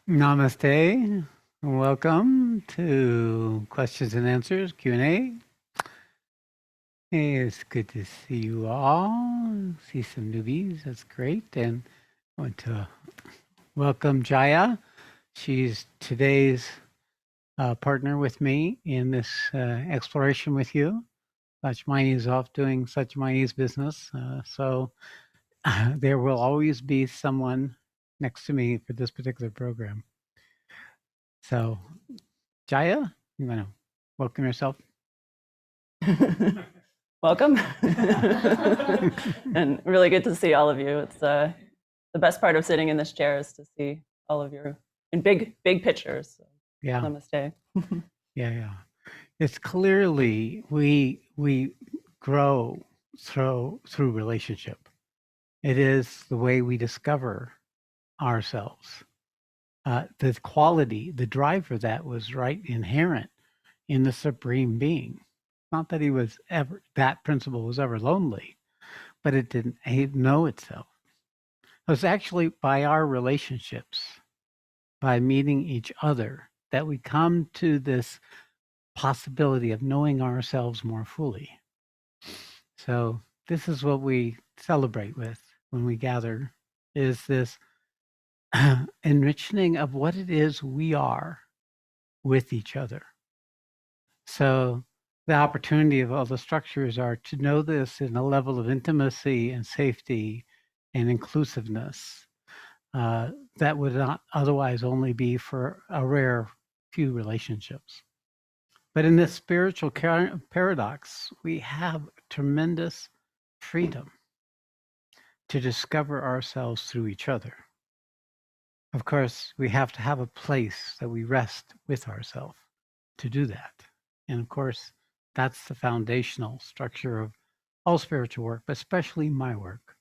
Namaste. Welcome to Questions and Answers, Q&A. Hey, it's good to see you all. See some newbies. That's great. And I want to welcome Jaya. She's today's partner with me in this exploration with you. Satchmani is off doing Satchmani's business. So there will always be someone next to me for this particular program. So Jaya, you want to welcome yourself? Welcome. And really good to see all of you. It's the best part of sitting in this chair is to see all of you in big pictures. So Yeah. Namaste. Yeah. It's clearly we grow through relationship. It is the way we discover ourselves. The quality, the drive for that was right inherent in the Supreme Being. Not that that principle was ever lonely, but it didn't know itself. It was actually by our relationships, by meeting each other, that we come to this possibility of knowing ourselves more fully. So this is what we celebrate with when we gather, is this enriching of what it is we are with each other. So the opportunity of all the structures are to know this in a level of intimacy and safety and inclusiveness that would not otherwise only be for a rare few relationships. But in this spiritual paradox, we have tremendous freedom to discover ourselves through each other. Of course, we have to have a place that we rest with ourselves to do that. And of course, that's the foundational structure of all spiritual work, but especially my work.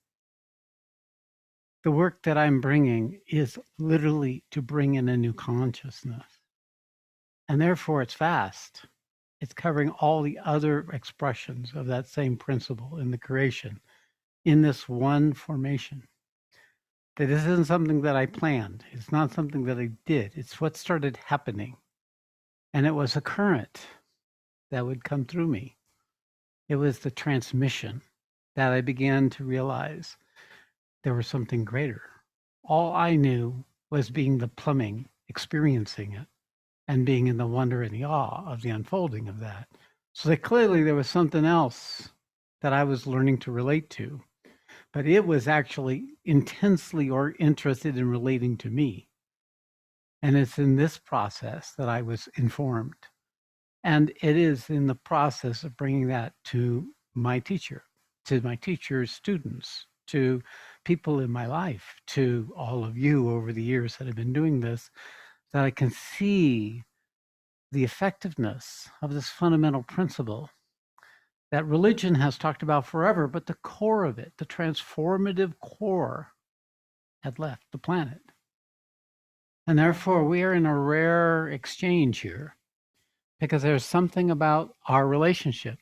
The work that I'm bringing is literally to bring in a new consciousness. And therefore, it's vast. It's covering all the other expressions of that same principle in the creation in this one formation. That this isn't something that I planned. It's not something that I did. It's what started happening. And it was a current that would come through me. It was the transmission that I began to realize there was something greater. All I knew was being the plumbing, experiencing it, and being in the wonder and the awe of the unfolding of that. So that clearly there was something else that I was learning to relate to, but it was actually intensely or interested in relating to me. And it's in this process that I was informed. And it is in the process of bringing that to my teacher, to my teacher's students, to people in my life, to all of you over the years that have been doing this, that I can see the effectiveness of this fundamental principle that religion has talked about forever, but the core of it, the transformative core, had left the planet. And therefore, we are in a rare exchange here because there's something about our relationship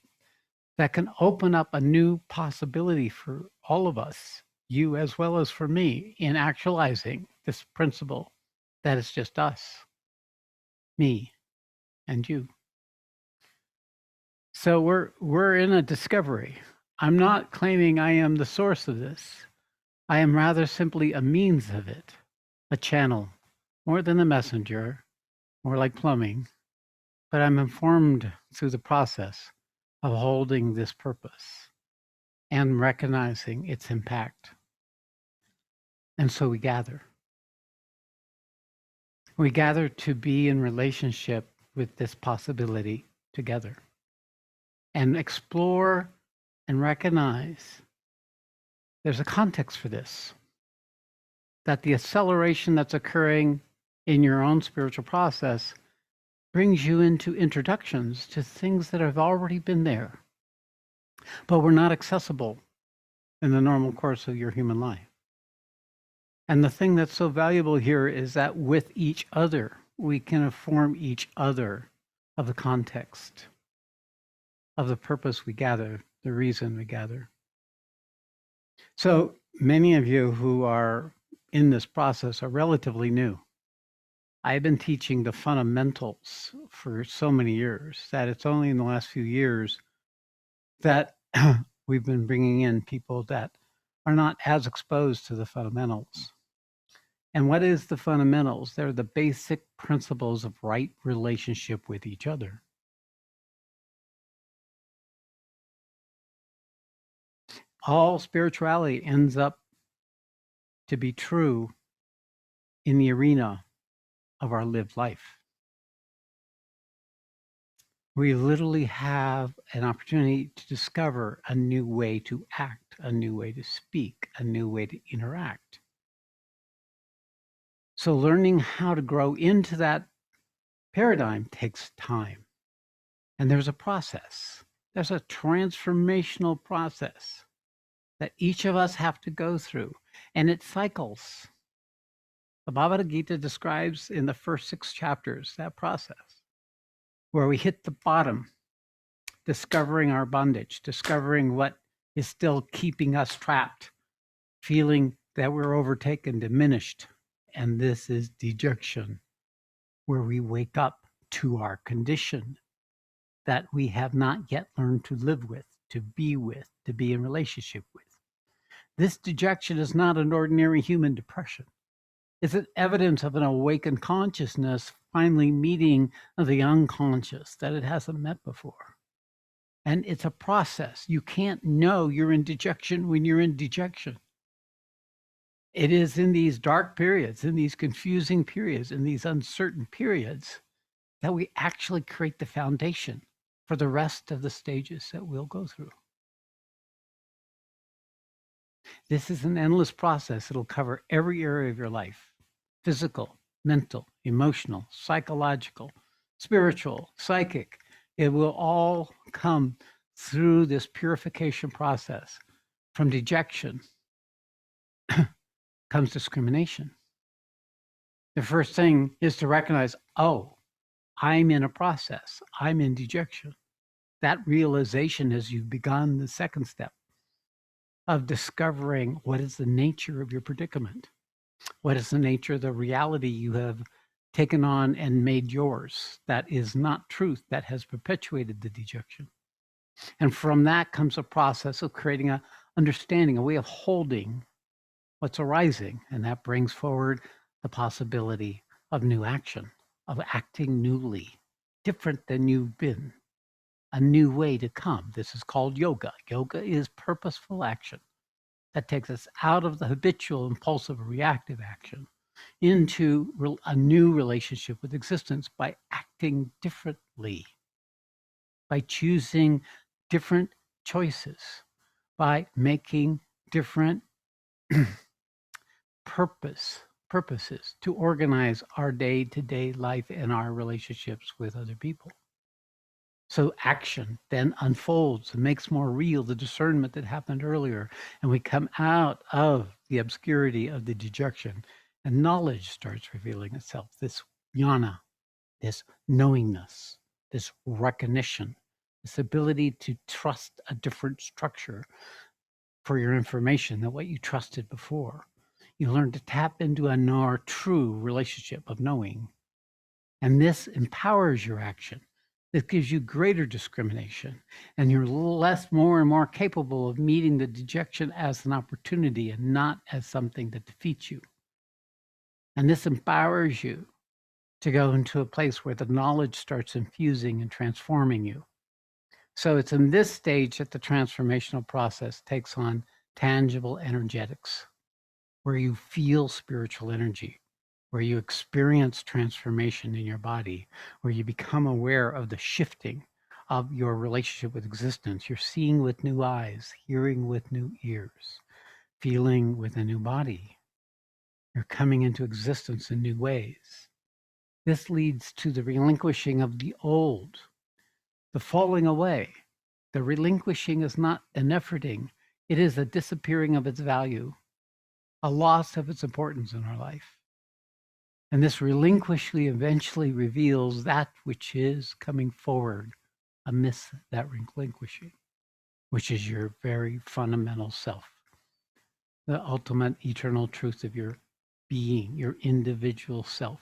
that can open up a new possibility for all of us, you as well as for me, in actualizing this principle that is just us, me, and you. So we're in a discovery. I'm not claiming I am the source of this. I am rather simply a means of it, a channel, more than a messenger, more like plumbing. But I'm informed through the process of holding this purpose and recognizing its impact. And so we gather. We gather to be in relationship with this possibility together and explore and recognize there's a context for this, that the acceleration that's occurring in your own spiritual process brings you into introductions to things that have already been there, but were not accessible in the normal course of your human life. And the thing that's so valuable here is that with each other, we can inform each other of the context, of the purpose we gather, the reason we gather. So many of you who are in this process are relatively new. I've been teaching the fundamentals for so many years that it's only in the last few years that we've been bringing in people that are not as exposed to the fundamentals. And what is the fundamentals? They're the basic principles of right relationship with each other. All spirituality ends up to be true in the arena of our lived life. We literally have an opportunity to discover a new way to act, a new way to speak, a new way to interact. So learning how to grow into that paradigm takes time. And there's a process. There's a transformational process that each of us have to go through, and it cycles. The Bhagavad Gita describes in the first 6 chapters that process where we hit the bottom, discovering our bondage, discovering what is still keeping us trapped, feeling that we're overtaken, diminished. And this is dejection, where we wake up to our condition that we have not yet learned to live with, to be in relationship with. This dejection is not an ordinary human depression. It's an evidence of an awakened consciousness finally meeting the unconscious that it hasn't met before. And it's a process. You can't know you're in dejection when you're in dejection. It is in these dark periods, in these confusing periods, in these uncertain periods that we actually create the foundation for the rest of the stages that we'll go through. This is an endless process. It'll cover every area of your life: physical, mental, emotional, psychological, spiritual, psychic. It will all come through this purification process. From dejection comes discrimination. The first thing is to recognize, oh, I'm in a process. I'm in dejection. That realization as you've begun the second step of discovering what is the nature of your predicament. What is the nature of the reality you have taken on and made yours that is not truth, that has perpetuated the dejection? And from that comes a process of creating an understanding, a way of holding what's arising. And that brings forward the possibility of new action, of acting newly, different than you've been, a new way to come. This is called yoga. Yoga is purposeful action that takes us out of the habitual, impulsive, reactive action into a new relationship with existence by acting differently, by choosing different choices, by making different purposes to organize our day-to-day life and our relationships with other people. So action then unfolds and makes more real the discernment that happened earlier. And we come out of the obscurity of the dejection, and knowledge starts revealing itself. This jnana, this knowingness, this recognition, this ability to trust a different structure for your information than what you trusted before. You learn to tap into a more true relationship of knowing. And this empowers your action. It gives you greater discrimination, and you're more and more capable of meeting the dejection as an opportunity and not as something that defeats you. And this empowers you to go into a place where the knowledge starts infusing and transforming you. So it's in this stage that the transformational process takes on tangible energetics, where you feel spiritual energy, where you experience transformation in your body, where you become aware of the shifting of your relationship with existence. You're seeing with new eyes, hearing with new ears, feeling with a new body. You're coming into existence in new ways. This leads to the relinquishing of the old, the falling away. The relinquishing is not an efforting, it is a disappearing of its value, a loss of its importance in our life. And this relinquishing eventually reveals that which is coming forward amidst that relinquishing, which is your very fundamental self, the ultimate eternal truth of your being, your individual self.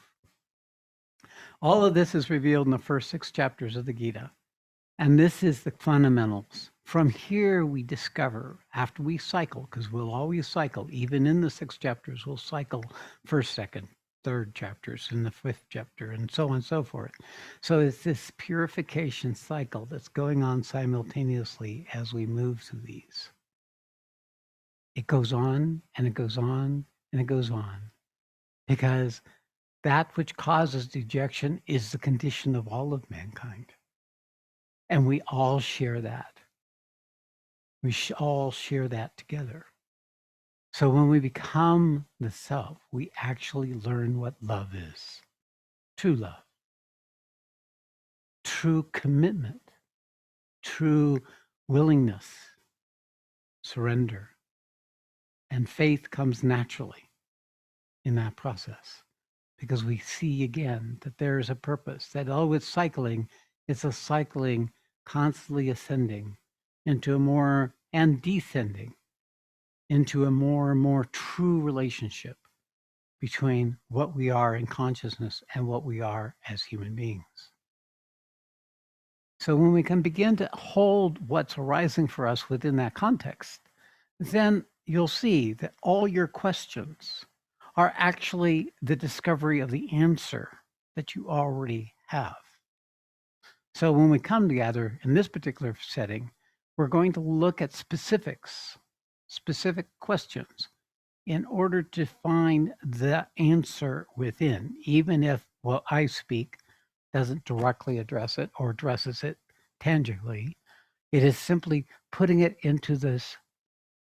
All of this is revealed in the first 6 chapters of the Gita. And this is the fundamentals. From here, we discover, after we cycle, because we'll always cycle, even in the 6 chapters, we'll cycle first, second, third chapters, in the 5th chapter, and so on and so forth. So it's this purification cycle that's going on simultaneously as we move through these. It goes on, and it goes on, and it goes on. Because that which causes dejection is the condition of all of mankind. And we all share that. We all share that together. So when we become the self, we actually learn what love is. True love. True commitment. True willingness. Surrender. And faith comes naturally in that process. Because we see again that there is a purpose. That although it's cycling, it's a cycling constantly ascending into a more and descending into a more and more true relationship between what we are in consciousness and what we are as human beings. So when we can begin to hold what's arising for us within that context, then you'll see that all your questions are actually the discovery of the answer that you already have. So when we come together in this particular setting, we're going to look at specifics, specific questions, in order to find the answer within, even if what I speak doesn't directly address it or addresses it tangibly. It is simply putting it into this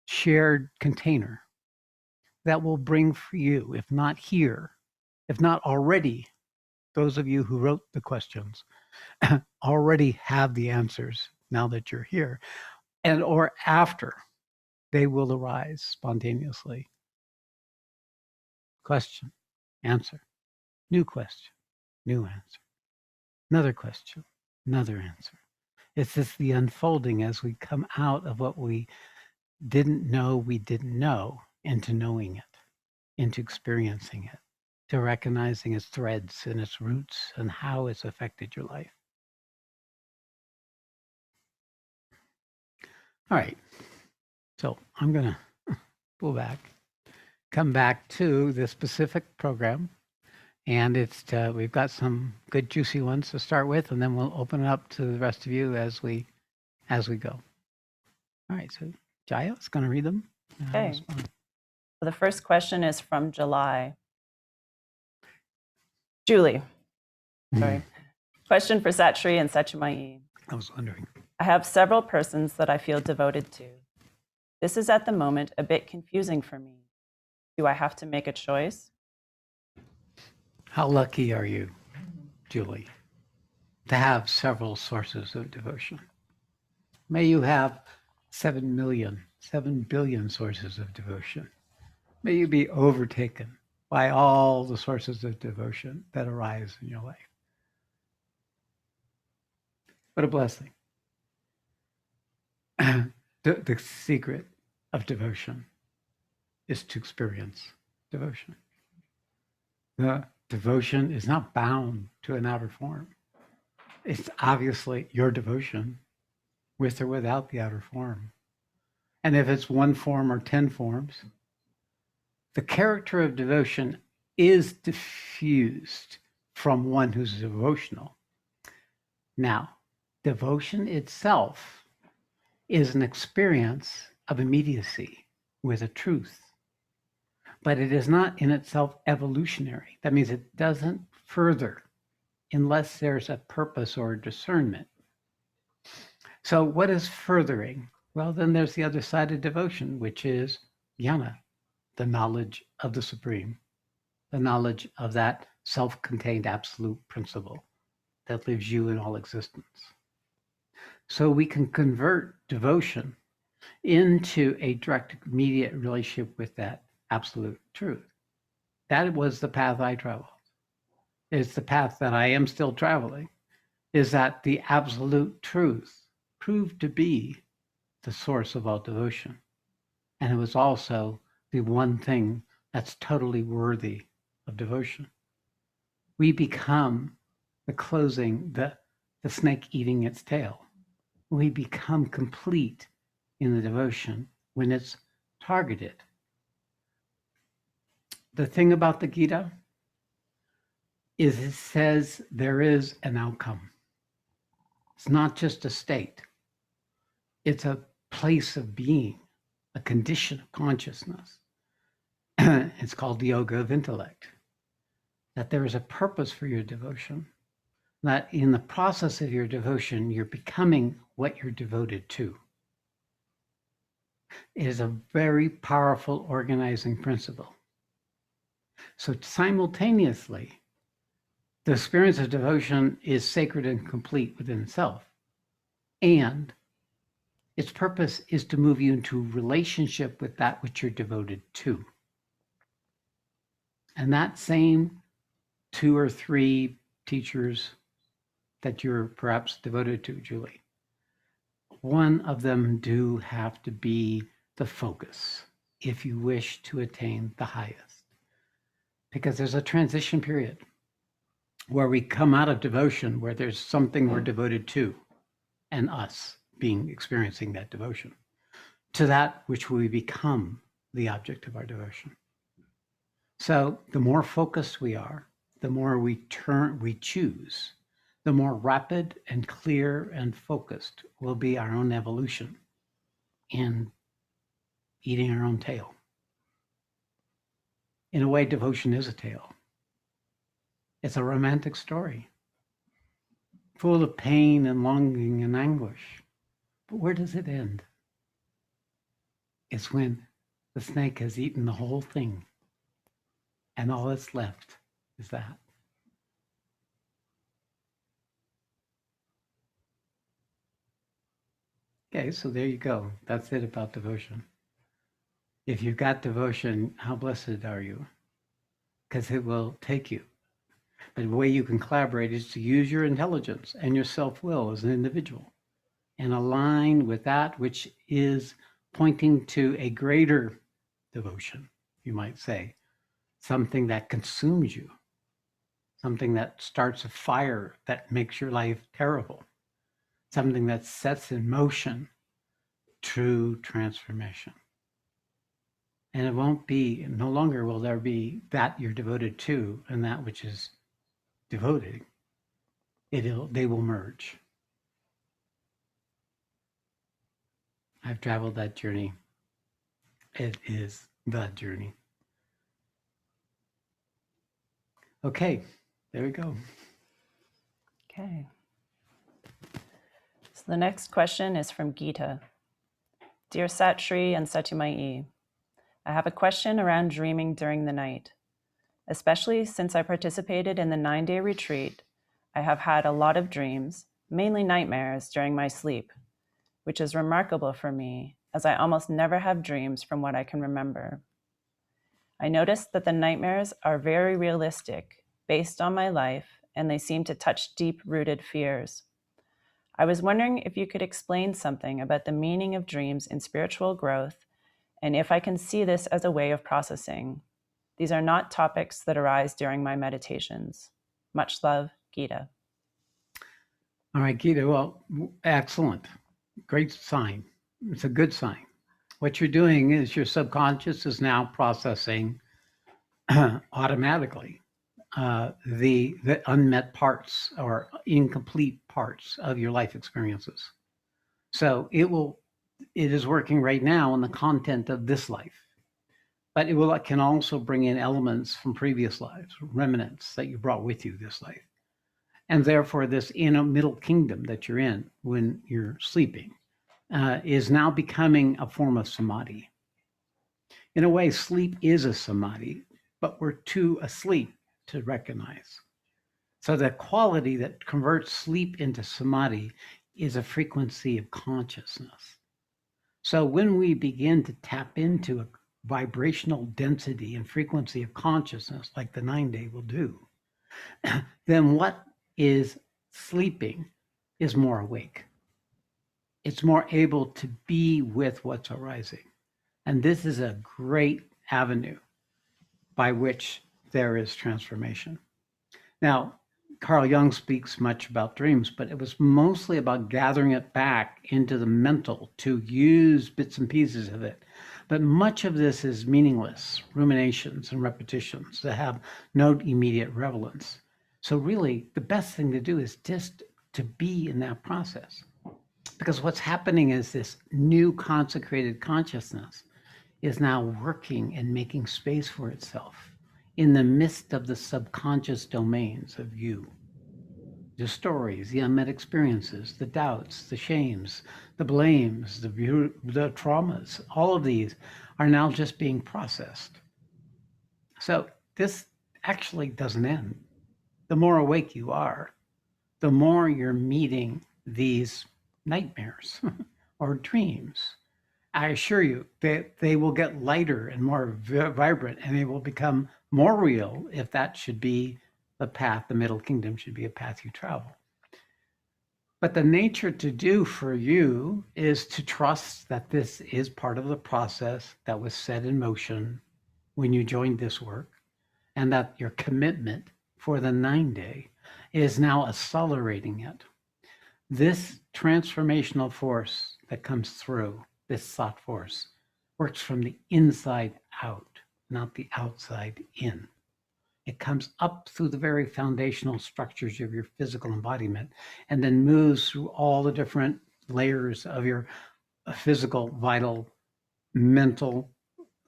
shared container that will bring for you, if not here, if not already, those of you who wrote the questions already have the answers now that you're here, and or after they will arise spontaneously. Question, answer, new question, new answer, another question, another answer. It's just the unfolding as we come out of what we didn't know into knowing it, into experiencing it, to recognizing its threads and its roots and how it's affected your life. All right. So I'm going to pull back, come back to the specific program. And we've got some good juicy ones to start with, and then we'll open it up to the rest of you as we go. All right. So Jaya is going to read them. Okay. So the first question is from July. Julie. Sorry. Question for Sat Shree and Setchumai. I was wondering. I have several persons that I feel devoted to. This is at the moment a bit confusing for me. Do I have to make a choice? How lucky are you, Julie, to have several sources of devotion? May you have 7 billion sources of devotion. May you be overtaken by all the sources of devotion that arise in your life. What a blessing. The secret of devotion is to experience devotion. The devotion is not bound to an outer form. It's obviously your devotion with or without the outer form. And if it's one form or 10 forms, the character of devotion is diffused from one who's devotional. Now, devotion itself is an experience of immediacy with a truth, but it is not in itself evolutionary. That means it doesn't further unless there's a purpose or a discernment. So what is furthering? Well, then there's the other side of devotion, which is jnana, the knowledge of the Supreme, the knowledge of that self-contained absolute principle that lives you in all existence. So we can convert devotion into a direct, immediate relationship with that absolute truth. That was the path I traveled. It's the path that I am still traveling, is that the absolute truth proved to be the source of all devotion. And it was also the one thing that's totally worthy of devotion. we become the closing, the snake eating its tail. We become complete in the devotion when it's targeted. The thing about the Gita is it says there is an outcome. It's not just a state. It's a place of being, a condition of consciousness. It's called the yoga of intellect. That there is a purpose for your devotion. That in the process of your devotion, you're becoming what you're devoted to. It is a very powerful organizing principle. So simultaneously, the experience of devotion is sacred and complete within itself. And its purpose is to move you into relationship with that which you're devoted to. And that same 2 or 3 teachers that you're perhaps devoted to, Julie, one of them do have to be the focus if you wish to attain the highest. Because there's a transition period where we come out of devotion, where there's something we're devoted to, and us experiencing that devotion, to that which we become the object of our devotion. So the more focused we are, the more we choose, the more rapid and clear and focused will be our own evolution in eating our own tail. In a way, devotion is a tale. It's a romantic story, full of pain and longing and anguish. But where does it end? It's when the snake has eaten the whole thing, and all that's left is that. Okay, so there you go. That's it about devotion. If you've got devotion, how blessed are you? Because it will take you. But the way you can collaborate is to use your intelligence and your self-will as an individual and align with that which is pointing to a greater devotion, you might say, something that consumes you, something that starts a fire that makes your life terrible, something that sets in motion true transformation. And it won't be, no longer will there be that you're devoted to and that which is devoted. They will merge. I've traveled that journey. It is the journey. Okay, there we go. Okay. So the next question is from Gita. Dear Sat Shree and Satyamai, I have a question around dreaming during the night. Especially since I participated in the 9-day retreat, I have had a lot of dreams, mainly nightmares, during my sleep, which is remarkable for me, as I almost never have dreams from what I can remember. I noticed that the nightmares are very realistic, based on my life, and they seem to touch deep-rooted fears. I was wondering if you could explain something about the meaning of dreams in spiritual growth, and if I can see this as a way of processing. These are not topics that arise during my meditations. Much love, Gita. All right, Gita, well, excellent. Great sign. It's a good sign. What you're doing is your subconscious is now processing automatically the unmet parts or incomplete parts of your life experiences. So it is working right now on the content of this life. But it can also bring in elements from previous lives, remnants that you brought with you this life. And therefore, this inner middle kingdom that you're in when you're sleeping is now becoming a form of samadhi. In a way, sleep is a samadhi, but we're too asleep to recognize. So the quality that converts sleep into samadhi is a frequency of consciousness. So when we begin to tap into a vibrational density and frequency of consciousness, like the 9-day will do, then what is sleeping is more awake. It's more able to be with what's arising. And this is a great avenue by which there is transformation. Now, Carl Jung speaks much about dreams, but it was mostly about gathering it back into the mental to use bits and pieces of it. But much of this is meaningless ruminations and repetitions that have no immediate relevance. So, really, the best thing to do is just to be in that process. Because what's happening is this new consecrated consciousness is now working and making space for itself in the midst of the subconscious domains of you. The stories, the unmet experiences, the doubts, the shames, the blames, the traumas, all of these are now just being processed. So this actually doesn't end. The more awake you are, the more you're meeting these nightmares or dreams. I assure you that they will get lighter and more vibrant, and they will become more real if that should be the path. The middle kingdom should be a path you travel. But the nature to do for you is to trust that this is part of the process that was set in motion when you joined this work, and that your commitment for the 9-day is now accelerating it. This transformational force that comes through, this Sat force, works from the inside out, not the outside in. It comes up through the very foundational structures of your physical embodiment and then moves through all the different layers of your physical, vital, mental,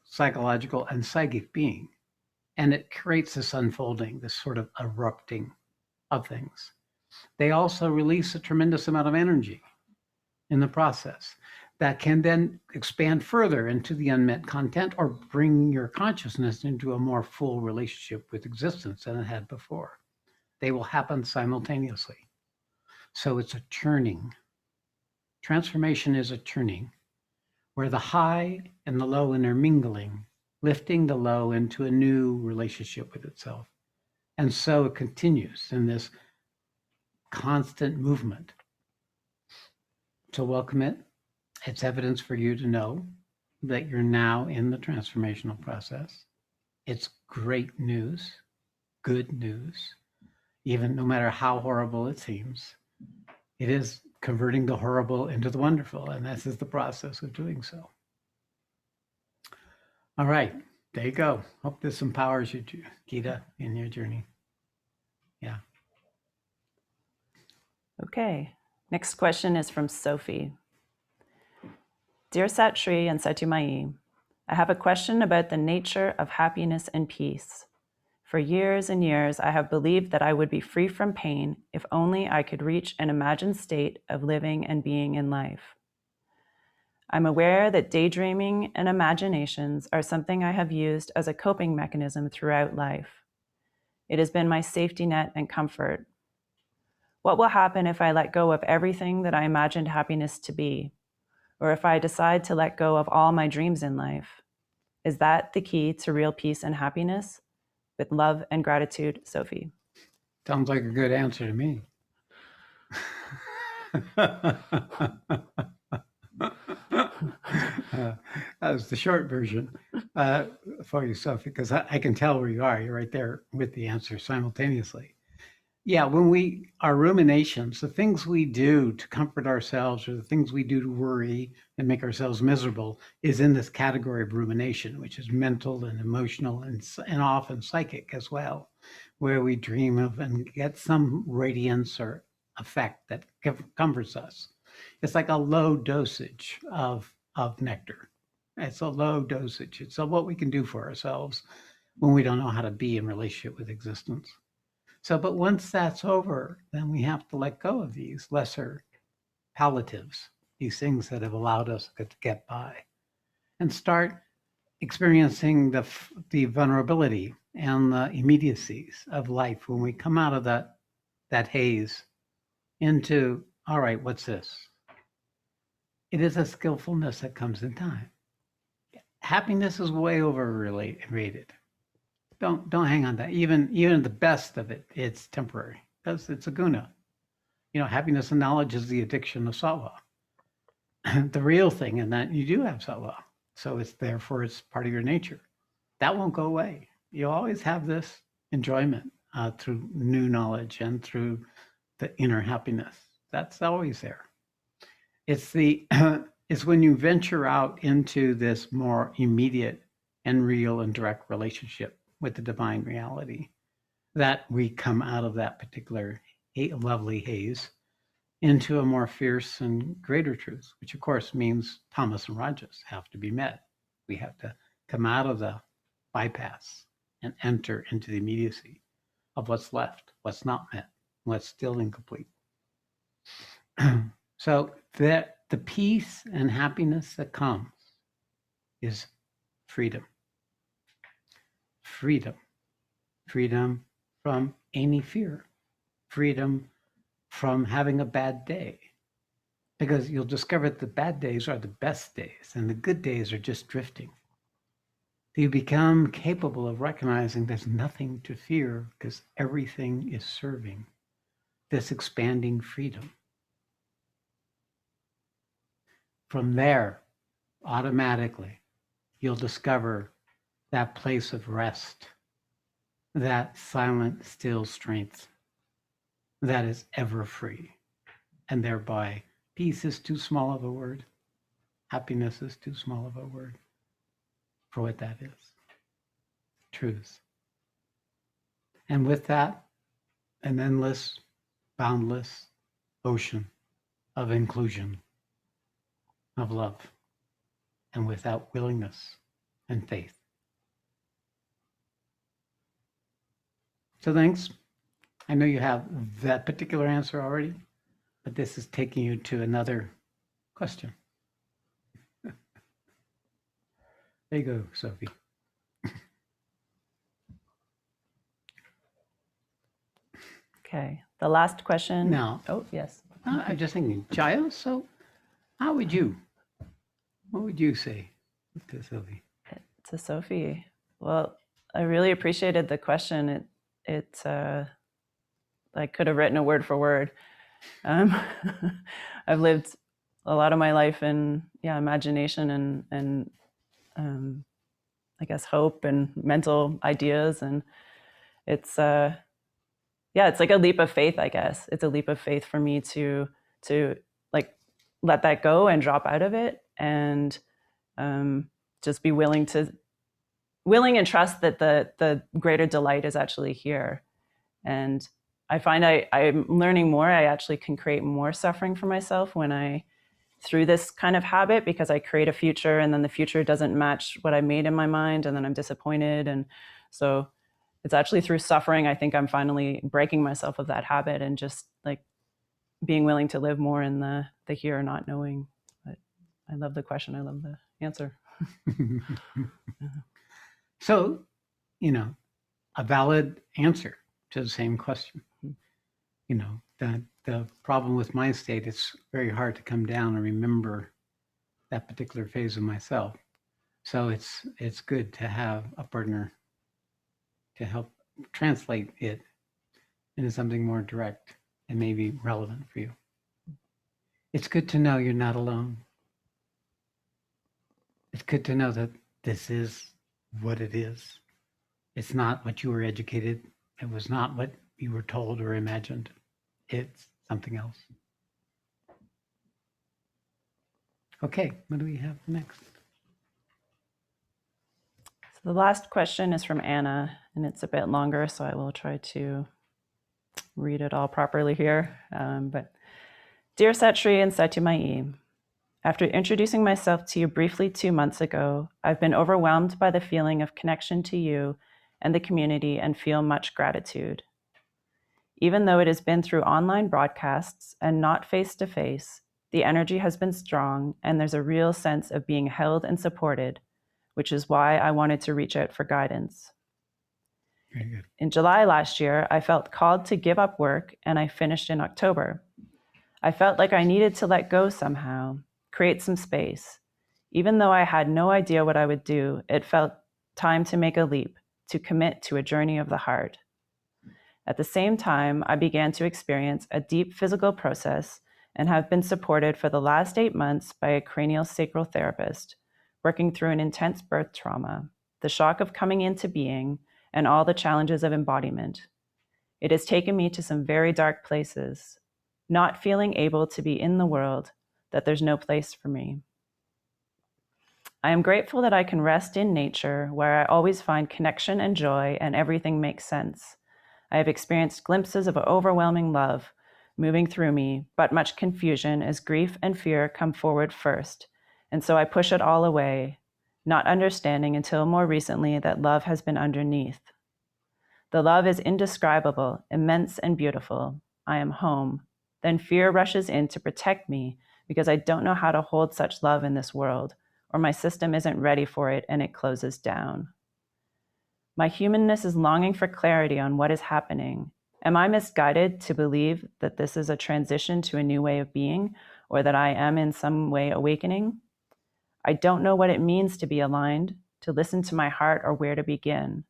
psychological, and psychic being. And it creates this unfolding, this sort of erupting of things. They also release a tremendous amount of energy in the process that can then expand further into the unmet content or bring your consciousness into a more full relationship with existence than it had before. They will happen simultaneously. So it's a churning. Transformation is a churning where the high and the low intermingling, lifting the low into a new relationship with itself. And so it continues in this constant movement. So welcome it. It's evidence for you to know that you're now in the transformational process. It's great news, good news, even no matter how horrible it seems. It is converting the horrible into the wonderful, and this is the process of doing so. All right, there you go. Hope this empowers you, Gita, in your journey. Yeah. Okay, next question is from Sophie. Dear Sat Shree and Satyamai, I have a question about the nature of happiness and peace. For years and years, I have believed that I would be free from pain if only I could reach an imagined state of living and being in life. I'm aware that daydreaming and imaginations are something I have used as a coping mechanism throughout life. It has been my safety net and comfort. What will happen if I let go of everything that I imagined happiness to be? Or if I decide to let go of all my dreams in life? Is that the key to real peace and happiness? With love and gratitude, Sophie. Sounds like a good answer to me. That was the short version for you, Sophie, because I can tell where you are. You're right there with the answer simultaneously. Yeah, when our ruminations, the things we do to comfort ourselves or the things we do to worry and make ourselves miserable is in this category of rumination, which is mental and emotional and often psychic as well, where we dream of and get some radiance or effect that comforts us. It's like a low dosage of nectar. It's a low dosage. It's what we can do for ourselves when we don't know how to be in relationship with existence. So, but once that's over, then we have to let go of these lesser palliatives, these things that have allowed us to get by, and start experiencing the vulnerability and the immediacies of life when we come out of that haze into, all right, what's this? It is a skillfulness that comes in time. Happiness is way overrated. Don't hang on to that. Even the best of it, it's temporary. It's a guna. Happiness and knowledge is the addiction of sattva. The real thing in that you do have sattva. So it's part of your nature. That won't go away. You'll always have this enjoyment through new knowledge and through the inner happiness. That's always there. It's the it's when you venture out into this more immediate and real and direct relationship with the divine reality that we come out of that particular lovely haze into a more fierce and greater truth, which of course means Tamas and Rajas have to be met. We have to come out of the bypass and enter into the immediacy of what's left, what's not met, what's still incomplete. So that the peace and happiness that comes is freedom. Freedom. Freedom from any fear. Freedom from having a bad day. Because you'll discover that the bad days are the best days and the good days are just drifting. You become capable of recognizing there's nothing to fear because everything is serving this expanding freedom. From there, automatically, you'll discover that place of rest, that silent, still strength that is ever free. And thereby, peace is too small of a word. Happiness is too small of a word for what that is. Truth. And with that, an endless, boundless ocean of inclusion, of love, and without willingness and faith. So thanks. I know you have that particular answer already, but this is taking you to another question. There you go, Sophie. Okay, the last question. Now, oh, yes. I'm just thinking, Jaya, so what would you say to Sophie? To Sophie. Well, I really appreciated the question. I could have written a word for word. I've lived a lot of my life in imagination and I guess hope and mental ideas, and it's it's like a leap of faith. I guess it's a leap of faith for me to like let that go and drop out of it and just be willing and trust that the greater delight is actually here. And I find I'm learning more. I actually can create more suffering for myself through this kind of habit, because I create a future and then the future doesn't match what I made in my mind, and then I'm disappointed. And so it's actually through suffering, I think I'm finally breaking myself of that habit and just like being willing to live more in the here, not knowing. But I love the question. I love the answer. So, a valid answer to the same question. The problem with my state, it's very hard to come down and remember that particular phase of myself. So it's good to have a partner to help translate it into something more direct and maybe relevant for you. It's good to know you're not alone. It's good to know that this is what it is. It's not what you were educated. It was not what you were told or imagined. It's something else. Okay, what do we have next? So the last question is from Anna, and it's a bit longer, so I will try to read it all properly here. But Dear Sat Shree and Satyamai, after introducing myself to you briefly 2 months ago, I've been overwhelmed by the feeling of connection to you and the community and feel much gratitude. Even though it has been through online broadcasts and not face-to-face, the energy has been strong and there's a real sense of being held and supported, which is why I wanted to reach out for guidance. Very good. In July last year, I felt called to give up work, and I finished in October. I felt like I needed to let go somehow, create some space. Even though I had no idea what I would do, it felt time to make a leap, to commit to a journey of the heart. At the same time, I began to experience a deep physical process and have been supported for the last 8 months by a cranial sacral therapist, working through an intense birth trauma, the shock of coming into being, and all the challenges of embodiment. It has taken me to some very dark places, not feeling able to be in the world, that there's no place for me. I am grateful that I can rest in nature, where I always find connection and joy and everything makes sense. I have experienced glimpses of overwhelming love moving through me, but much confusion as grief and fear come forward first, and so I push it all away, not understanding until more recently that love has been underneath. The love is indescribable, immense, and beautiful. I am home. Then fear rushes in to protect me because I don't know how to hold such love in this world, or my system isn't ready for it and it closes down. My humanness is longing for clarity on what is happening. Am I misguided to believe that this is a transition to a new way of being, or that I am in some way awakening? I don't know what it means to be aligned, to listen to my heart, or where to begin.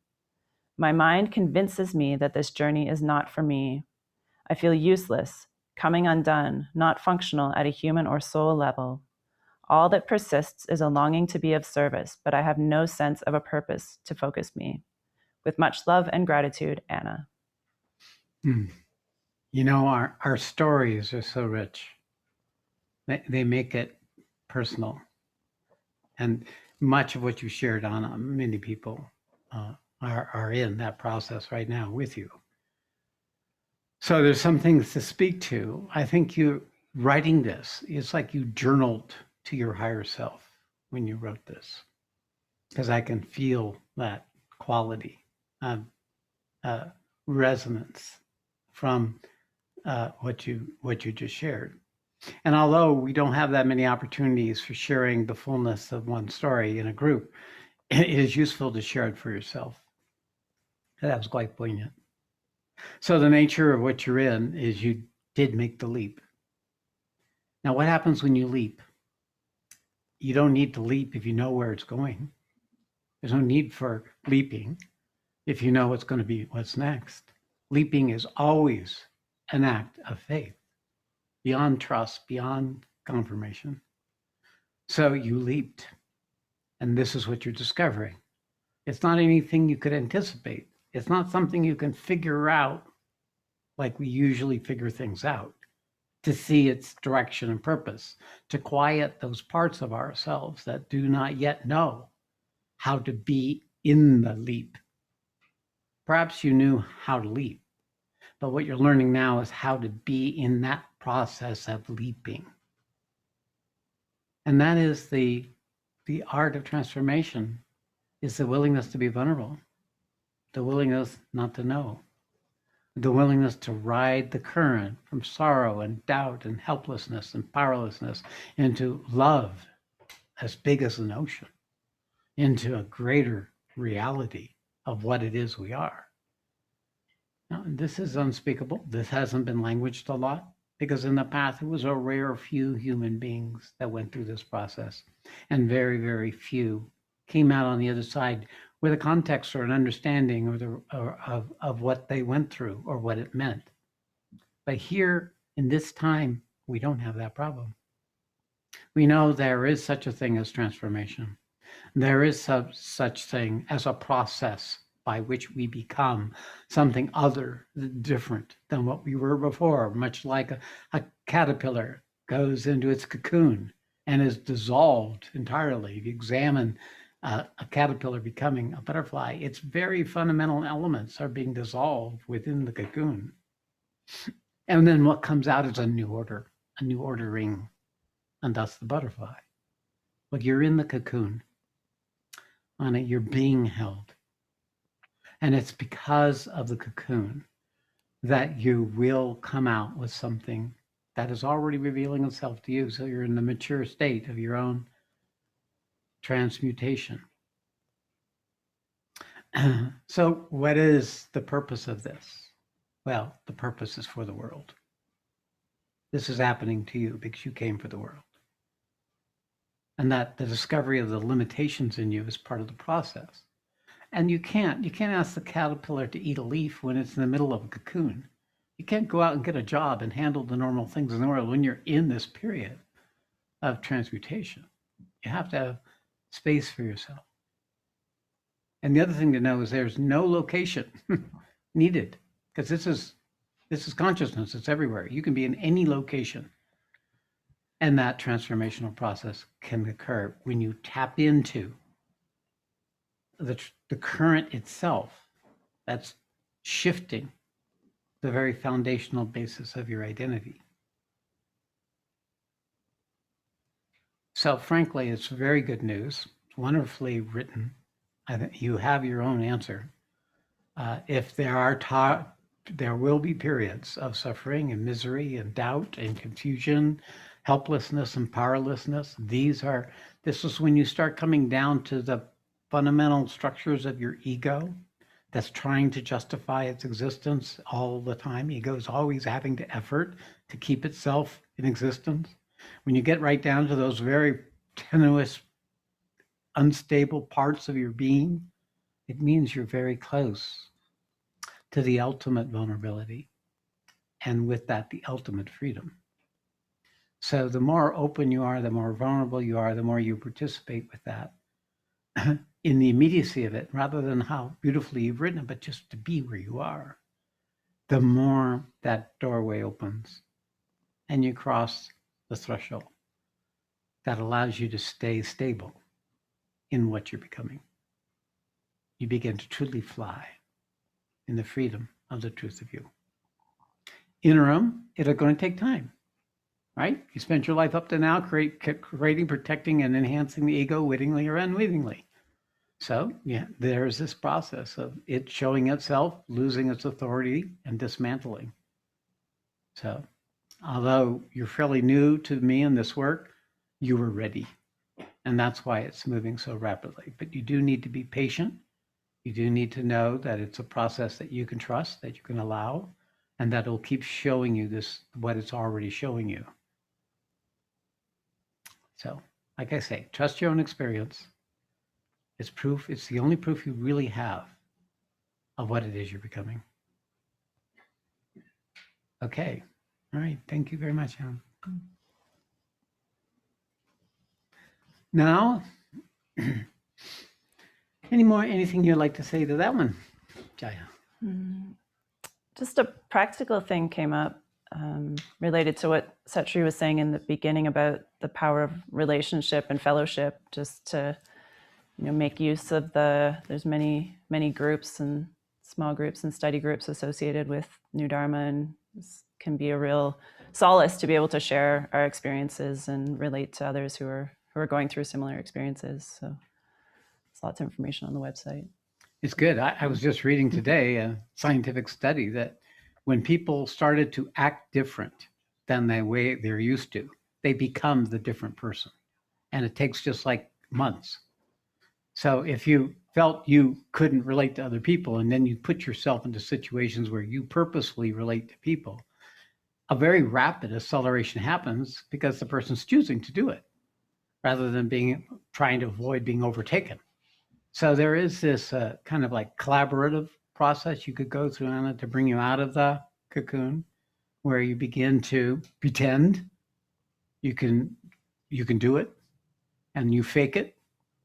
My mind convinces me that this journey is not for me. I feel useless, coming undone, not functional at a human or soul level. All that persists is a longing to be of service, but I have no sense of a purpose to focus me. With much love and gratitude, Anna. You know, our stories are so rich. They make it personal. And much of what you shared, Anna, many people are in that process right now with you. So there's some things to speak to. I think you writing this, it's like you journaled to your higher self when you wrote this, because I can feel that quality of resonance from what you just shared. And although we don't have that many opportunities for sharing the fullness of one story in a group, it is useful to share it for yourself. That was quite poignant. So the nature of what you're in is you did make the leap. Now, what happens when you leap? You don't need to leap if you know where it's going. There's no need for leaping if you know what's going to be what's next. Leaping is always an act of faith, beyond trust, beyond confirmation. So you leaped, and this is what you're discovering. It's not anything you could anticipate. It's not something you can figure out like we usually figure things out, to see its direction and purpose, to quiet those parts of ourselves that do not yet know how to be in the leap. Perhaps you knew how to leap, but what you're learning now is how to be in that process of leaping. And that is the art of transformation, is the willingness to be vulnerable, the willingness not to know, the willingness to ride the current from sorrow and doubt and helplessness and powerlessness into love as big as an ocean, into a greater reality of what it is we are. Now, this is unspeakable. This hasn't been languaged a lot, because in the past it was a rare few human beings that went through this process, and very, very few came out on the other side with a context or an understanding of what they went through or what it meant. But here in this time, we don't have that problem. We know there is such a thing as transformation. There is such thing as a process by which we become something other, different than what we were before, much like a caterpillar goes into its cocoon and is dissolved entirely. If you examine a caterpillar becoming a butterfly, its very fundamental elements are being dissolved within the cocoon. And then what comes out is a new order, a new ordering, and thus the butterfly. But you're in the cocoon. On it, you're being held. And it's because of the cocoon that you will come out with something that is already revealing itself to you. So you're in the mature state of your own transmutation. So what is the purpose of this? Well, the purpose is for the world. This is happening to you because you came for the world. And that the discovery of the limitations in you is part of the process. And you can't ask the caterpillar to eat a leaf when it's in the middle of a cocoon. You can't go out and get a job and handle the normal things in the world when you're in this period of transmutation. You have to have space for yourself. And the other thing to know is there's no location needed because this is consciousness. It's everywhere. You can be in any location, and that transformational process can occur when you tap into the current itself. That's shifting the very foundational basis of your identity. So frankly, it's very good news. It's wonderfully written. I think you have your own answer. If there will be periods of suffering and misery and doubt and confusion, helplessness and powerlessness. This is when you start coming down to the fundamental structures of your ego that's trying to justify its existence all the time. Ego is always having to effort to keep itself in existence. When you get right down to those very tenuous, unstable parts of your being, it means you're very close to the ultimate vulnerability, and with that, the ultimate freedom. So the more open you are, the more vulnerable you are, the more you participate with that in the immediacy of it, rather than how beautifully you've written it, but just to be where you are, the more that doorway opens and you cross the threshold that allows you to stay stable in what you're becoming. You begin to truly fly in the freedom of the truth of you. Interim, it's going to take time, right? You spent your life up to now creating, protecting, and enhancing the ego wittingly or unwittingly. So yeah, there's this process of it showing itself, losing its authority, and dismantling. So although you're fairly new to me in this work, you were ready. And that's why it's moving so rapidly. But you do need to be patient. You do need to know that it's a process that you can trust, that you can allow, and that it'll keep showing you what it's already showing you. So, like I say, trust your own experience. It's proof. It's the only proof you really have of what it is you're becoming. Okay. All right. Thank you very much, Anne. Now, anything you'd like to say to that one, Jaya? Just a practical thing came up related to what Sat Shree was saying in the beginning about the power of relationship and fellowship, just to make use of there's many groups and small groups and study groups associated with New Dharma, and this can be a real solace to be able to share our experiences and relate to others who are going through similar experiences. So there's lots of information on the website. It's good. I was just reading today a scientific study that when people started to act different than the way they're used to, they become the different person. And it takes just like months. So if you felt you couldn't relate to other people, and then you put yourself into situations where you purposefully relate to people, a very rapid acceleration happens because the person's choosing to do it rather than trying to avoid being overtaken. So there is this kind of like collaborative process you could go through, Anna, to bring you out of the cocoon, where you begin to pretend you can do it, and you fake it,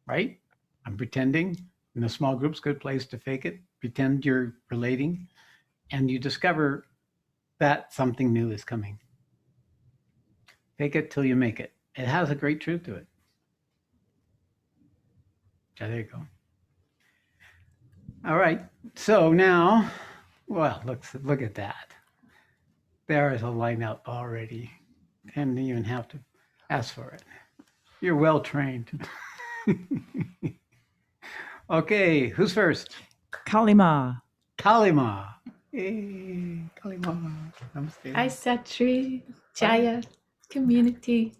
right? I'm pretending. In a small group's a good place to fake it. Pretend you're relating, and you discover that something new is coming. Fake it till you make it. It has a great truth to it. Yeah, there you go. All right. So now, well, look at that. There is a lineup already. And you even have to ask for it. You're well trained. Okay, who's first? Kalima. Kalima. Hey, Kalima. Namaste. Hi, Sat Shree, Jaya, community.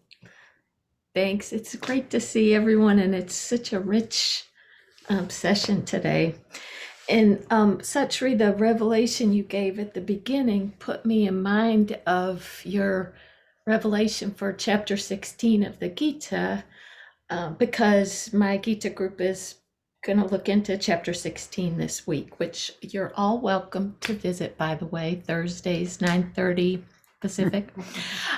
Thanks. It's great to see everyone, and it's such a rich session today. And Sat Shree, the revelation you gave at the beginning put me in mind of your revelation for chapter 16 of the Gita, because my Gita group is going to look into chapter 16 this week, which you're all welcome to visit, by the way, Thursdays, 9:30 Pacific.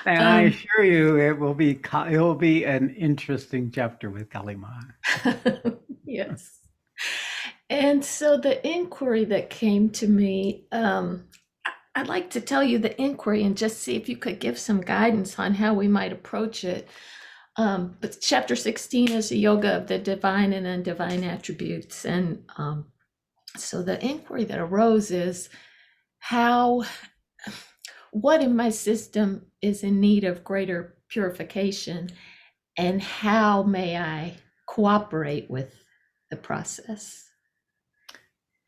And I assure you, it will be an interesting chapter with Kalima. Yes. And so the inquiry that came to me, I'd like to tell you the inquiry and just see if you could give some guidance on how we might approach it. But chapter 16 is a yoga of the divine and undivine attributes. And so the inquiry that arose is what in my system is in need of greater purification, and how may I cooperate with the process?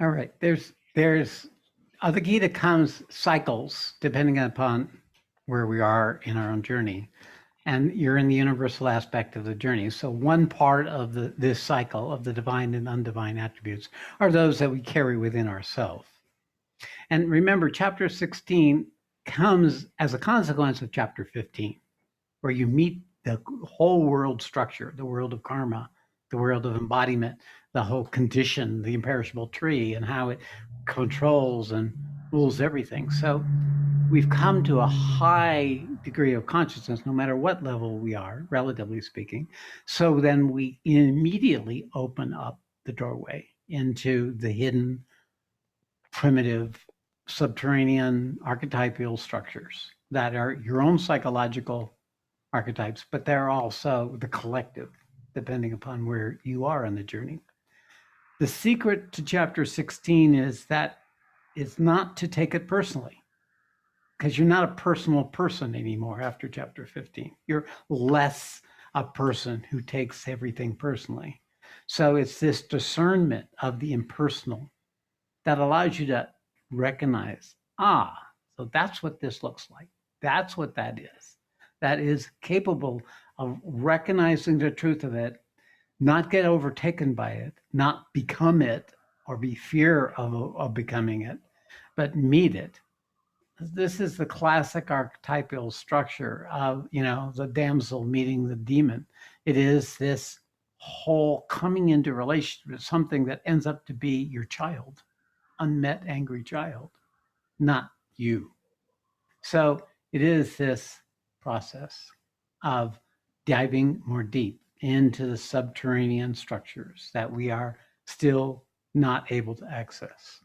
All right. There's the Gita comes cycles depending upon where we are in our own journey. And you're in the universal aspect of the journey. So one part of this cycle of the divine and undivine attributes are those that we carry within ourselves. And remember, chapter 16 comes as a consequence of chapter 15, where you meet the whole world structure, the world of karma, the world of embodiment, the whole condition, the imperishable tree, and how it controls and rules everything. So we've come to a high degree of consciousness, no matter what level we are, relatively speaking. So then we immediately open up the doorway into the hidden, primitive, subterranean archetypal structures that are your own psychological archetypes, but they're also the collective, depending upon where you are in the journey. The secret to chapter 16 is that it's not to take it personally, because you're not a personal person anymore after chapter 15. You're less a person who takes everything personally. So it's this discernment of the impersonal that allows you to recognize, so that's what this looks like. That's what that is. That is capable of recognizing the truth of it, not get overtaken by it, not become it or be fear of becoming it, but meet it. This is the classic archetypal structure of, the damsel meeting the demon. It is this whole coming into relationship with something that ends up to be your child, unmet, angry child, not you. So it is this process of diving more deep into the subterranean structures that we are still not able to access.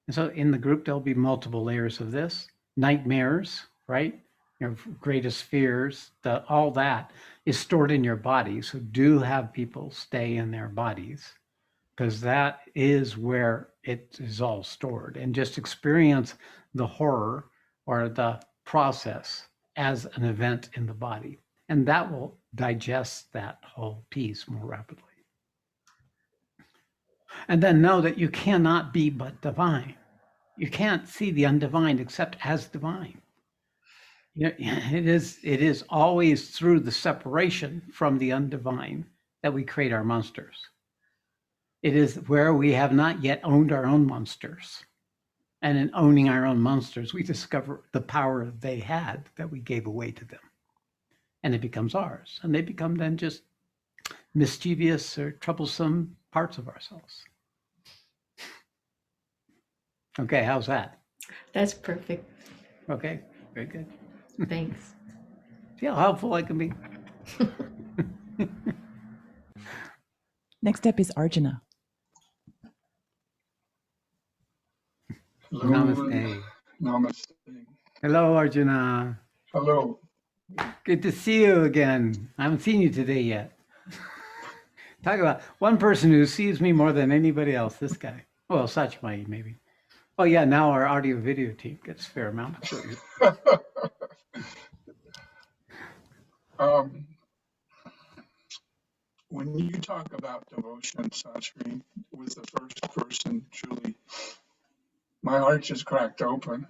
And so in the group, there'll be multiple layers of this. Nightmares, right? Your greatest fears, all that is stored in your body. So do have people stay in their bodies, because that is where it is all stored. And just experience the horror or the process as an event in the body. And that will digest that whole piece more rapidly. And then know that you cannot be but divine. You can't see the undivine except as divine. It is always through the separation from the undivine that we create our monsters. It is where we have not yet owned our own monsters. And in owning our own monsters, we discover the power they had that we gave away to them. And it becomes ours. And they become then just mischievous or troublesome parts of ourselves. Okay, how's that? That's perfect. Okay, very good. Thanks. See how helpful I can be? Next up is Arjuna. Hello. Namaste. Namaste. Hello, Arjuna. Hello. Good to see you again. I haven't seen you today yet. Talk about one person who sees me more than anybody else, this guy. Well, Sat Shree, maybe. Oh, yeah, now our audio video team gets a fair amount. When you talk about devotion, Sat Shree was the first person, truly, my heart just cracked open.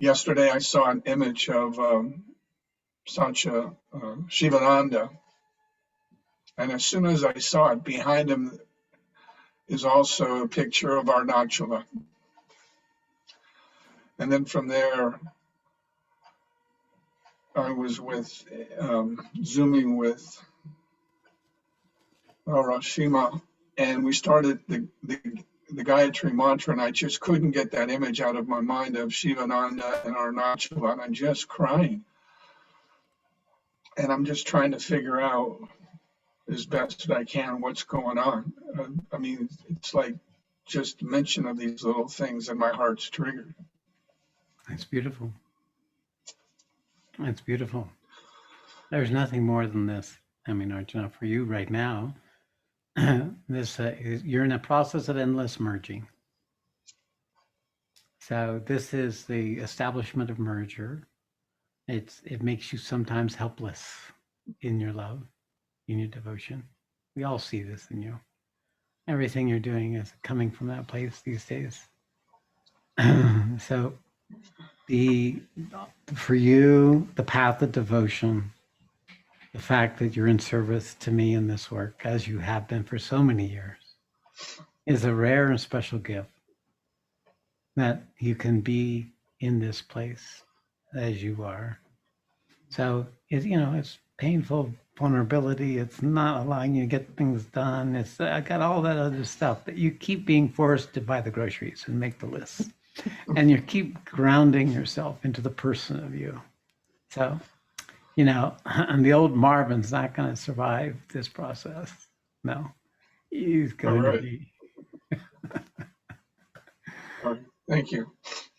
Yesterday, I saw an image of Shivananda, and as soon as I saw it, behind him is also a picture of Arunachala. And then from there, I was Zooming with Rashima, and we started the Gayatri mantra, and I just couldn't get that image out of my mind of Shivananda and Arunachala, and I'm just crying. And I'm just trying to figure out as best I can what's going on. I mean, it's like just mention of these little things and my heart's triggered. It's beautiful. It's beautiful. There's nothing more than this. I mean, Arjuna, for you right now, you're in a process of endless merging. So this is the establishment of merger. It makes you sometimes helpless in your love, in your devotion. We all see this in you. Everything you're doing is coming from that place these days. So for you, the path of devotion, the fact that you're in service to me in this work, as you have been for so many years, is a rare and special gift that you can be in this place as you are. So it's painful vulnerability. It's not allowing you to get things done. I got all that other stuff that you keep being forced to buy the groceries and make the list, and you keep grounding yourself into the person of you. So, and the old Marvin's not going to survive this process. No, he's going to be. All right. Thank you.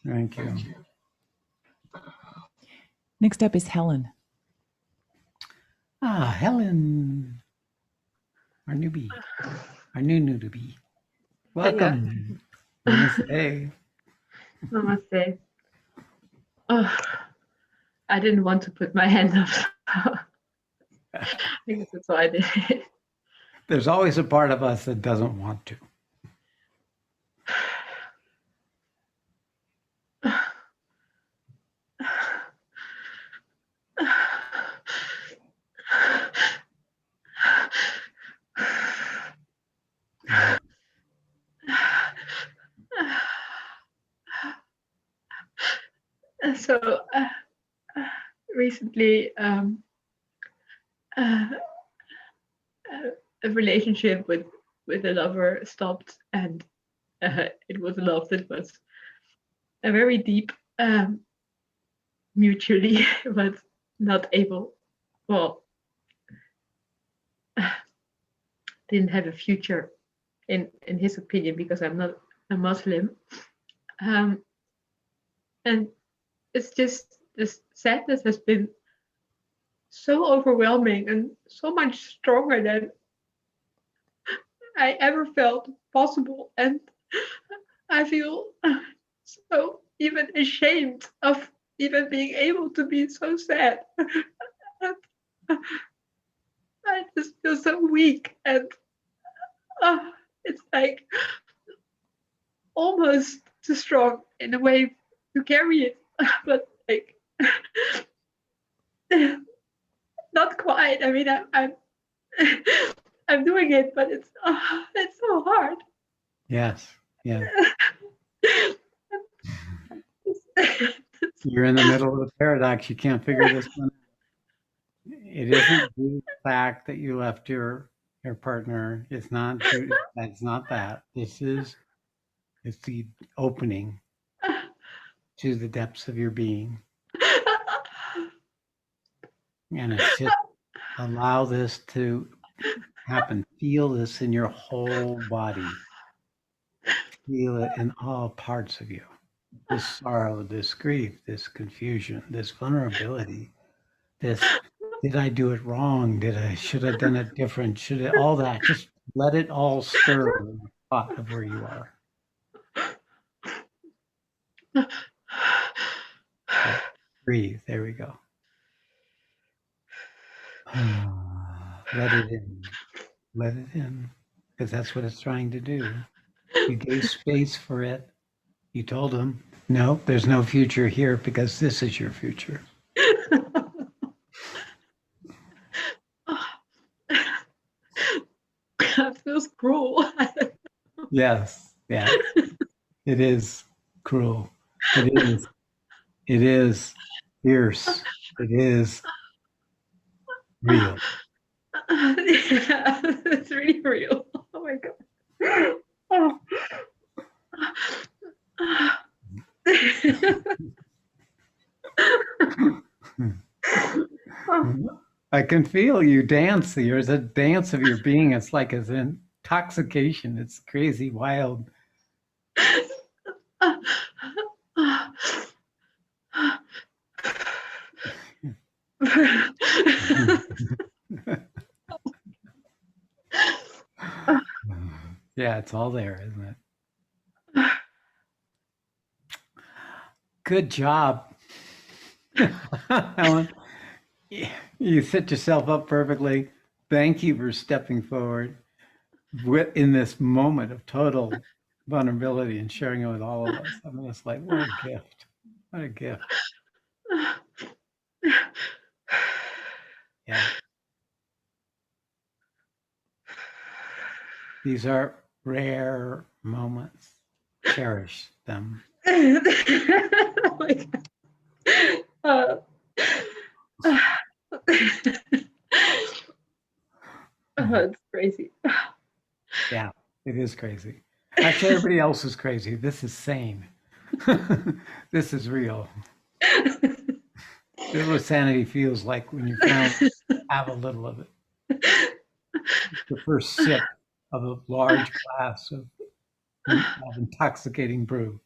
Thank you. Next up is Helen. Helen, our newbie, our new newbie. Welcome. Namaste. Namaste. Oh, I didn't want to put my hand up. I guess that's why I did it. There's always a part of us that doesn't want to. So recently, a relationship with a lover stopped, and it was a love that was a very deep, mutually, but not able. Well, didn't have a future, in his opinion, because I'm not a Muslim, and it's just this sadness has been so overwhelming and so much stronger than I ever felt possible, and I feel so even ashamed of even being able to be so sad. I just feel so weak, and it's like almost too strong in a way to carry it, but like not quite. I mean, I'm I'm doing it, but it's so hard. Yes. Yeah. You're in the middle of the paradox. You can't figure this one out. It isn't the fact that you left your partner. It's not that. It's the opening to the depths of your being. And it's just allow this to happen. Feel this in your whole body. Feel it in all parts of you. This sorrow, this grief, this confusion, this vulnerability, this, did I do it wrong? Should I have done it different? All that, just let it all stir in the spot of where you are. Okay. Breathe, there we go. Let it in, because that's what it's trying to do. You gave space for it. You told him, no, there's no future here because this is your future. That feels cruel. Yes, yeah. It is cruel. It is fierce. It is real. Yeah, it's really real. Oh my god. Oh. I can feel you dance. There's a dance of your being. It's like an intoxication. It's crazy, wild. Yeah, it's all there, isn't it? Good job, Helen. You set yourself up perfectly. Thank you for stepping forward in this moment of total vulnerability and sharing it with all of us. I mean, it's like, what a gift. What a gift. Yeah. These are rare moments. Cherish them. Oh my God. It's crazy. Yeah, it is crazy. Actually, everybody else is crazy. This is sane. This is real. This is what sanity feels like when you finally have a little of it. The first sip of a large glass of intoxicating brew.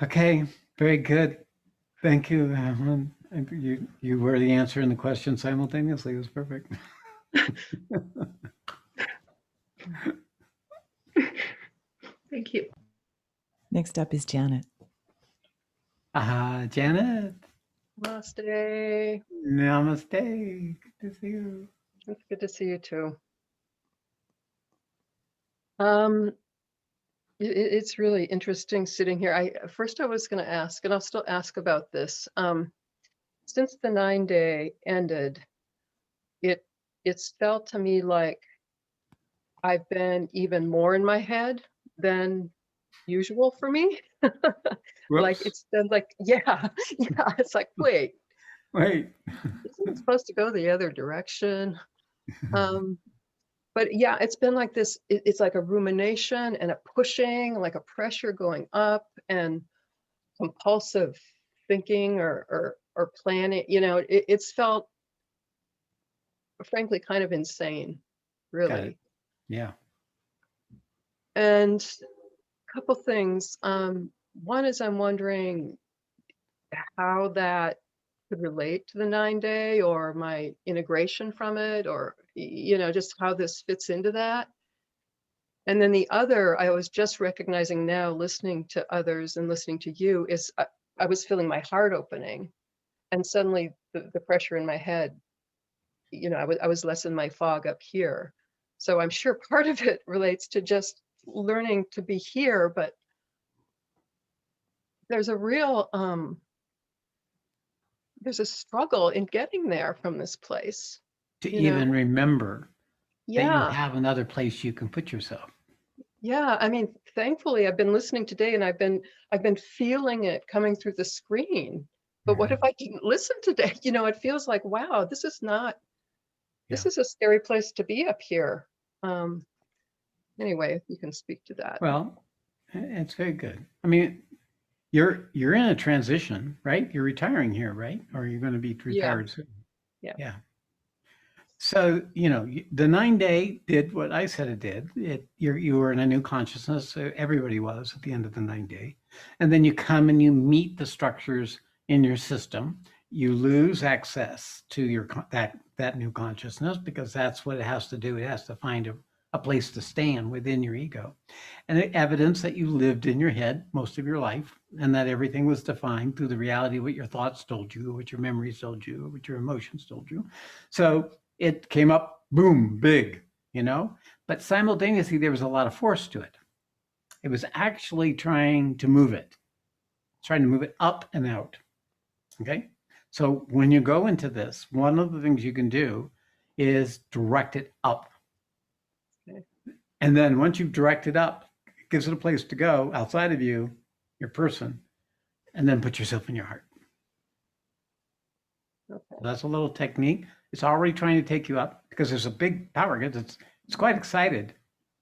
Okay, very good. Thank you, Helen. You were the answer and the question simultaneously. It was perfect. Thank you. Next up is Janet. Janet. Namaste. Namaste. Good to see you. It's good to see you too. It's really interesting sitting here. I was going to ask, and I'll still ask about this. Since the 9-day ended, it's felt to me like I've been even more in my head than usual for me. Like Whoops. it's been like, yeah, it's like, wait, Wait. isn't it supposed to go the other direction? But yeah, it's been like this. It's like a rumination and a pushing, like a pressure going up, and compulsive thinking or planning. It's felt, frankly, kind of insane, Got it. really. Yeah. And a couple things. One is I'm wondering how that could relate to the 9-day or my integration from it, or just how this fits into that. And then the other, I was just recognizing now, listening to others and listening to you, is I was feeling my heart opening, and suddenly the pressure in my head, I was less in my fog up here. So I'm sure part of it relates to just learning to be here, but there's a real, there's a struggle in getting there from this place. To You know? even remember that you Yeah. have another place you can put yourself. Yeah, I mean, thankfully I've been listening today, and I've been feeling it coming through the screen. But what if I didn't listen today? It feels like, wow, this is a scary place to be up here. Anyway, you can speak to that. Well, it's very good. I mean, you're in a transition, right? You're retiring here, right? Or you're going to be retired soon. Yeah. Yeah. So, the 9-day did what I said it did. You were in a new consciousness. So everybody was at the end of the 9-day. And then you come and you meet the structures in your system. You lose access to that new consciousness, because that's what it has to do. It has to find a place to stand within your ego. And the evidence that you lived in your head most of your life, and that everything was defined through the reality of what your thoughts told you, what your memories told you, what your emotions told you. So it came up, boom, big, but simultaneously there was a lot of force to it. It was actually trying to move it up and out. Okay. So when you go into this, one of the things you can do is direct it up. Okay. And then once you've directed up, it gives it a place to go outside of you, your person, and then put yourself in your heart. Okay. So that's a little technique. It's already trying to take you up, because there's a big power. It's quite excited.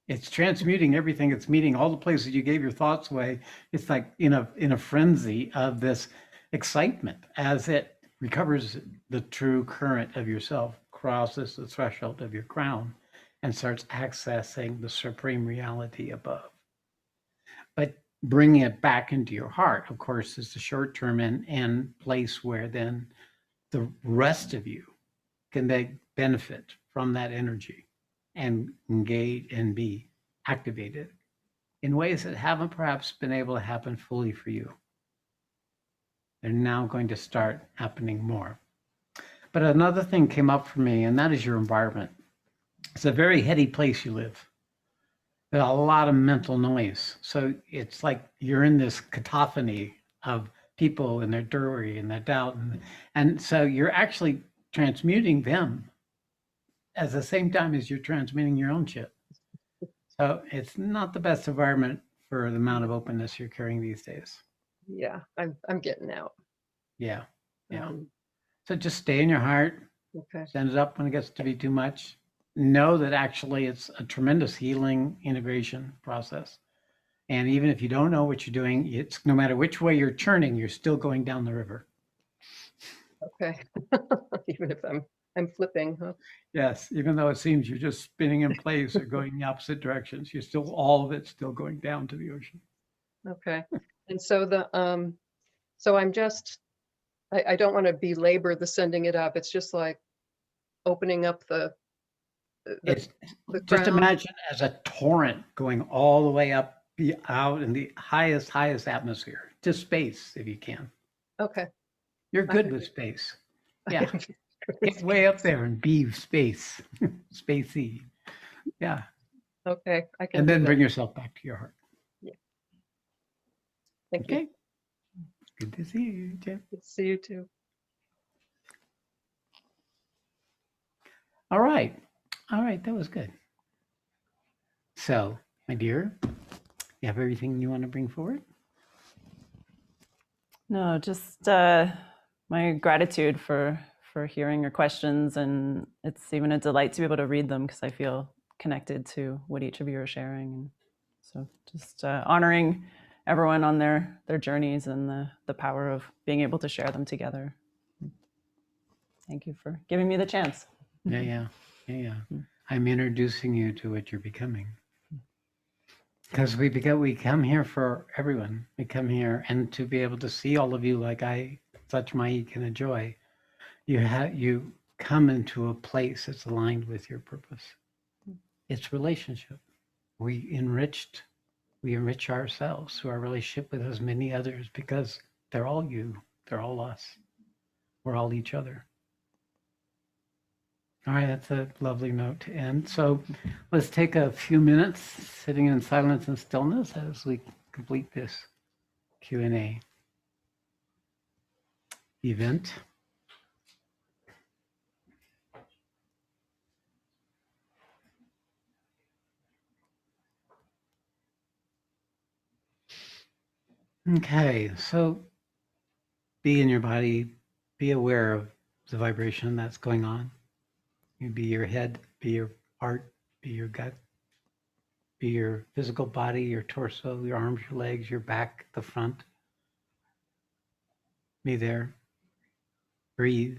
It's transmuting everything. It's meeting all the places you gave your thoughts away. It's like in a frenzy of this excitement as it recovers the true current of yourself, crosses the threshold of your crown, and starts accessing the supreme reality above. But bringing it back into your heart, of course, is the short term and place where then the rest of you can they benefit from that energy and engage and be activated in ways that haven't perhaps been able to happen fully for you. They're now going to start happening more. But another thing came up for me, and that is your environment. It's a very heady place you live. There's a lot of mental noise. So it's like you're in this cacophony of people and their worry and their doubt. And so you're actually transmuting them at the same time as you're transmitting your own shit. So it's not the best environment for the amount of openness you're carrying these days. Yeah, I'm getting out. Yeah. Yeah. Um, So just stay in your heart, okay. send it up when it gets to be too much. Know that actually it's a tremendous healing integration process. And even if you don't know what you're doing, it's no matter which way you're turning, you're still going down the river. Okay. Even if I'm flipping, huh? Yes, even though it seems you're just spinning in place or going in the opposite directions, you're still, all of it's still going down to the ocean. Okay. And so so I'm just, I don't want to belabor the sending it up. It's just like opening up the It's just crown. imagine as a torrent going all the way up, out in the highest atmosphere, to space if you can. Okay. You're I good can with do- space. Yeah, get way up there and be space, spacey. Yeah, Okay, I can and do then that. bring yourself back to your heart. Thank you. Okay, good to see you, Jim. Good to see you too. All right, that was good. So, my dear, you have everything you want to bring forward? No, just my gratitude for hearing your questions, and it's even a delight to be able to read them because I feel connected to what each of you are sharing. And so, just honoring everyone on their journeys and the power of being able to share them together. Thank you for giving me the chance. Yeah. I'm introducing you to what you're becoming. Because we come here for everyone. We come here and to be able to see all of you like Sat Shree can enjoy. You come into a place that's aligned with your purpose. It's relationship. We enrich ourselves through our relationship with as many others because they're all you, they're all us. We're all each other. All right, that's a lovely note to end. So let's take a few minutes sitting in silence and stillness as we complete this Q&A event. Okay, so be in your body, be aware of the vibration that's going on. You be your head, be your heart, be your gut, be your physical body, your torso, your arms, your legs, your back, the front. Be there. Breathe.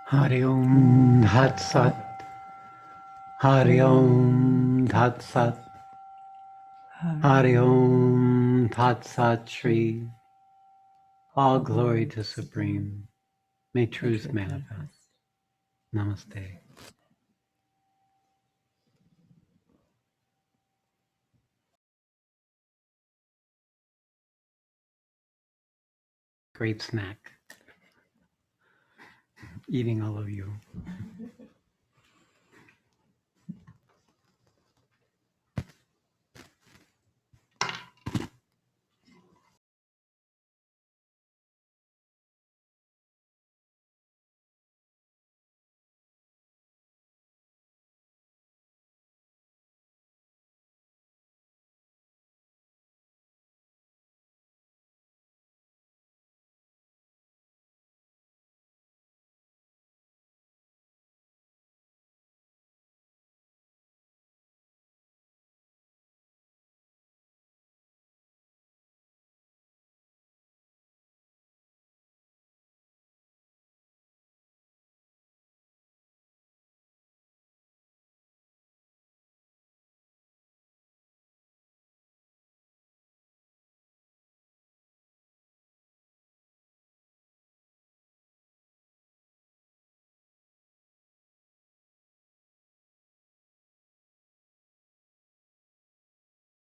Hari Om Tat Sat. Hari Om Tat Sat. Hari Om Tat Sat Shree. All glory to Supreme. May truth manifest. Namaste. Great snack. Eating all of you.